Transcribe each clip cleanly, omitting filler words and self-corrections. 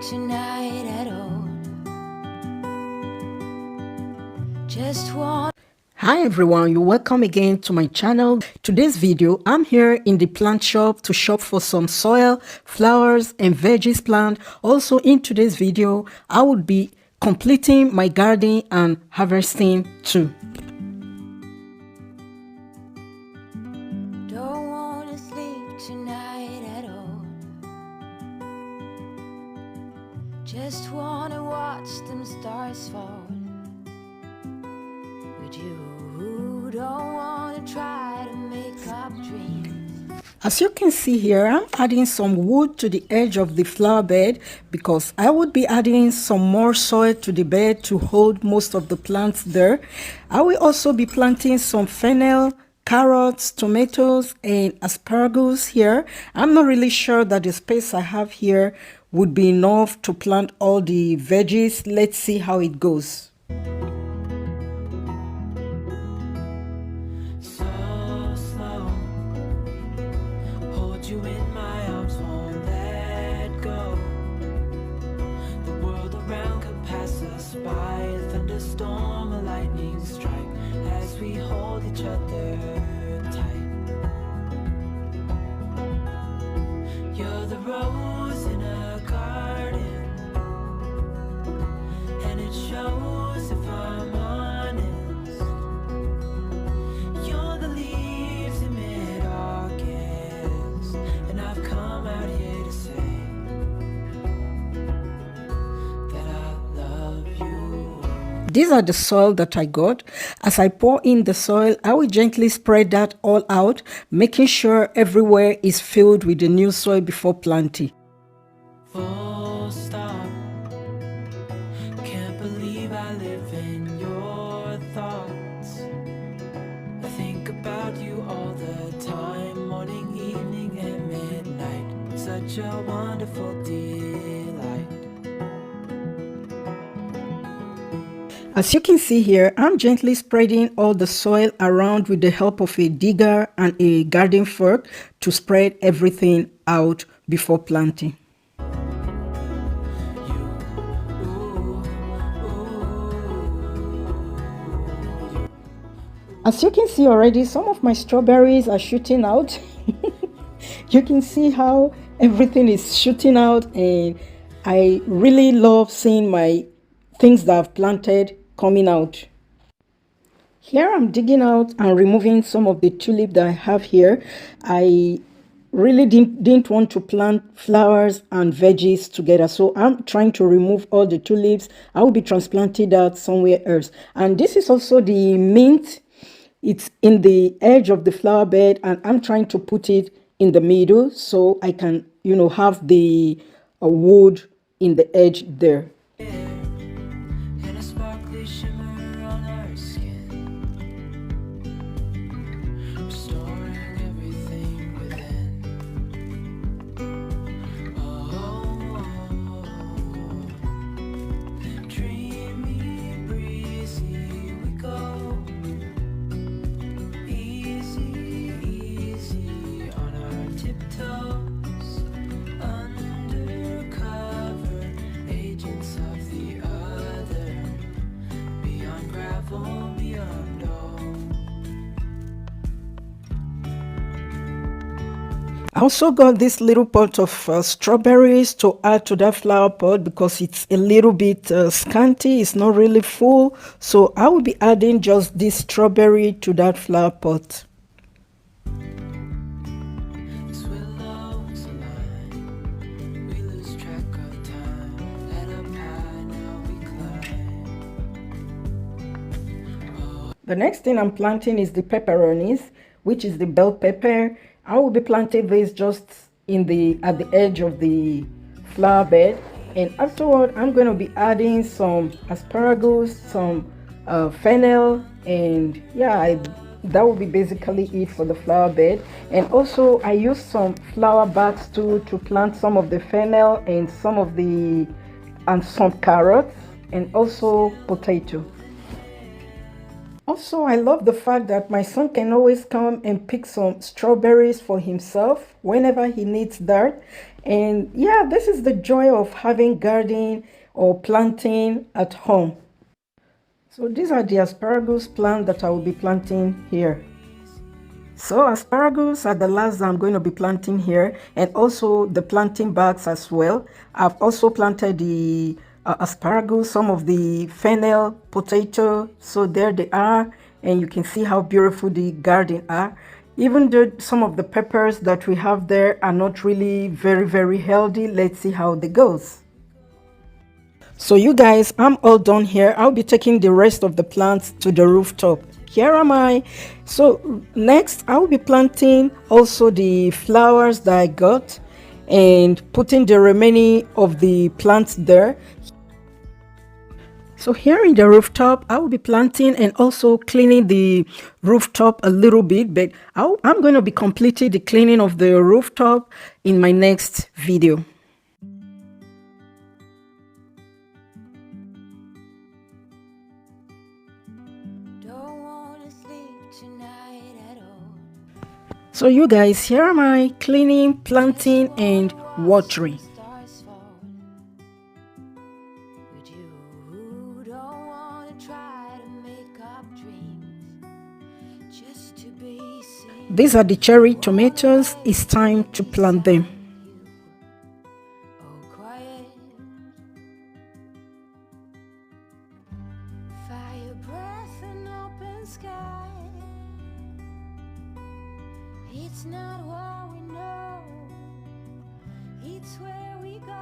tonight at all. Just want. Hi everyone, you're welcome again to my channel. Today's video, I'm here in the plant shop to shop for some soil, flowers and veggies plant. Also in today's video, I will be completing my garden and harvesting too. Don't wanna sleep tonight at all. Just wanna watch them stars fall. With you, don't wanna try to make up dreams. As you can see here, I'm adding some wood to the edge of the flower bed because I would be adding some more soil to the bed to hold most of the plants there. I will also be planting some fennel, carrots, tomatoes and asparagus here. I'm not really sure that the space I have here would be enough to plant all the veggies. Let's see how it goes. You in my arms, won't let go. The world around could pass us by. A thunderstorm, a lightning strike as we hold each other tight. You're the rose in a garden, and it shows if I'm honest. You're the leaves in mid-August, and I've come out here to say that I love you. These are the soil that I got. As I pour in the soil, I will gently spread that all out, making sure everywhere is filled with the new soil before planting. Full stop. Can't believe I live in your thoughts. I think about you all the time, morning, evening, and midnight. Such a wonderful delight. As you can see here, I'm gently spreading all the soil around with the help of a digger and a garden fork to spread everything out before planting. As you can see already, some of my strawberries are shooting out. You can see how everything is shooting out, and I really love seeing my things that I've planted coming out. Here I'm digging out and removing some of the tulip that I have here. I really didn't want to plant flowers and veggies together, so I'm trying to remove all the tulips. I will be transplanting that somewhere else. And this is also the mint. It's in the edge of the flower bed, and I'm trying to put it in the middle so I can, have the wood in the edge there. And a sparkly shimmer on our skin, restoring everything within. Dreamy, breezy we go. Easy, easy on our tiptoes. Undercover agents of the other, beyond gravel, beyond all. I also got this little pot of strawberries to add to that flower pot because it's a little bit scanty. It's not really full. So I will be adding just this strawberry to that flower pot. As willows align, we lose track of time. Head up high, now we climb. The next thing I'm planting is the pepperonis, which is the bell pepper. I will be planting this just at the edge of the flower bed, and afterward I'm going to be adding some asparagus, some fennel, and yeah, that will be basically it for the flower bed. And also I used some flower bags too to plant some of the fennel and some carrots and also potato. Also, I love the fact that my son can always come and pick some strawberries for himself whenever he needs that. And yeah, this is the joy of having gardening or planting at home. So these are the asparagus plant that I will be planting here. So asparagus are the last I'm going to be planting here, and also the planting bags as well. I've also planted the asparagus, some of the fennel potato. So there they are, and you can see how beautiful the garden are. Even though some of the peppers that we have there are not really very healthy, let's see how they goes. So you guys, I'm all done here. I'll be taking the rest of the plants to the rooftop. Here am I. So next I'll be planting also the flowers that I got and putting the remaining of the plants there. So here in the rooftop, I will be planting and also cleaning the rooftop a little bit, but I'm going to be completing the cleaning of the rooftop in my next video. Don't wanna sleep tonight at all. So you guys, here am I cleaning, planting and watering. Stars fall. But you don't wanna try to make up dreams just to be seen. These are the cherry tomatoes. It's time to plant them. Oh, quiet. Fire breath and open sky. It's not what we know, it's where we go.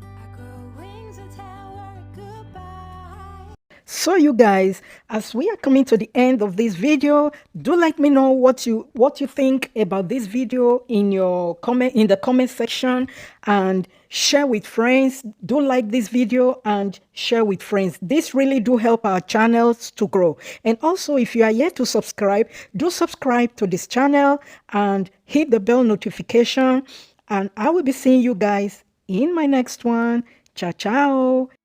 I grow wings and tell her goodbye. So you guys, as we are coming to the end of this video, do let me know what you think about this video in the comment section, and share with friends. Do like this video and share with friends. This really do help our channels to grow. And also, if you are yet to subscribe, do subscribe to this channel and hit the bell notification. And I will be seeing you guys in my next one. Ciao ciao.